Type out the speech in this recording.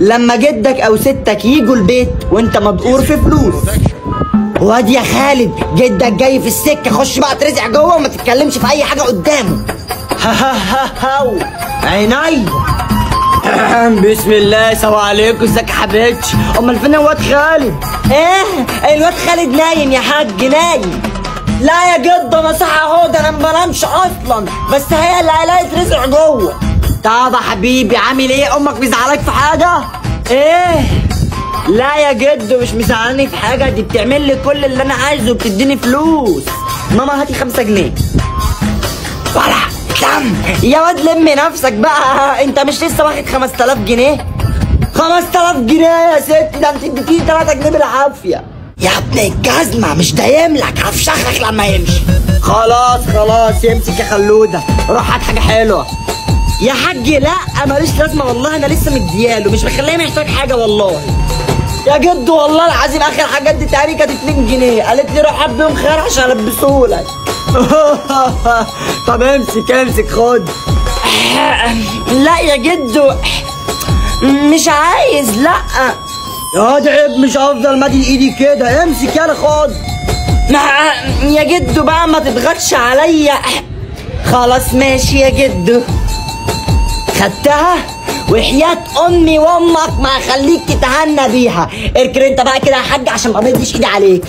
لما جدك او ستك يجوا البيت وانت مدقور في فلوس. واد يا خالد، جدك جاي في السكه، خش بقى ترزع جوه وما تتكلمش في اي حاجه قدامه. هاو عيني. بسم الله، السلام عليكم، ازيك يا حبيبتي؟ امال فين الواد خالد؟ ايه الواد خالد نايم يا حاج، نايم. لا يا جد انا صاحي اهو، ده انا ما بنامش اصلا، بس هي اللي هلاقي ترزع جوه. طب يا حبيبي عامل ايه؟ امك مزعلاك في حاجه؟ ايه؟ لا يا جد مش مزعلاني في حاجه، دي بتعمل لي كل اللي انا عايزه وبتديني فلوس. ماما هاتي 5 جنيه. ولا كم يا واد، لم نفسك بقى، انت مش لسه واخد 5000 جنيه؟ 5000 جنيه يا ست، ده انت اديتيني 3 جنيه بالعافيه. يا ابن الجزمه مش دايم لك، هفشخك لما يمشي. خلاص يمسك يا خلوده، روح هات حاجه حلوه. يا حاج لا ماليش لازمه والله، انا لسه مدياله، مش مخليه محتاج حاجه والله. يا جد والله العظيم اخر حاجه اديتها لي كانت 2 جنيه، قالت لي روح هات بيهم خير عشان البسهولك. طب امسك خد. لا يا جدو مش عايز، لا يا واد عيب، مش هفضل مادي ايدي كده، امسك يلا خد. يا جدو بقى ما تضغطش عليا. خلاص ماشي يا جدو، خدتها وحياة امي وامك ما اخليك تتهنى بيها. اركن انت بقى كده يا حاج عشان ما امدش ايدي عليك.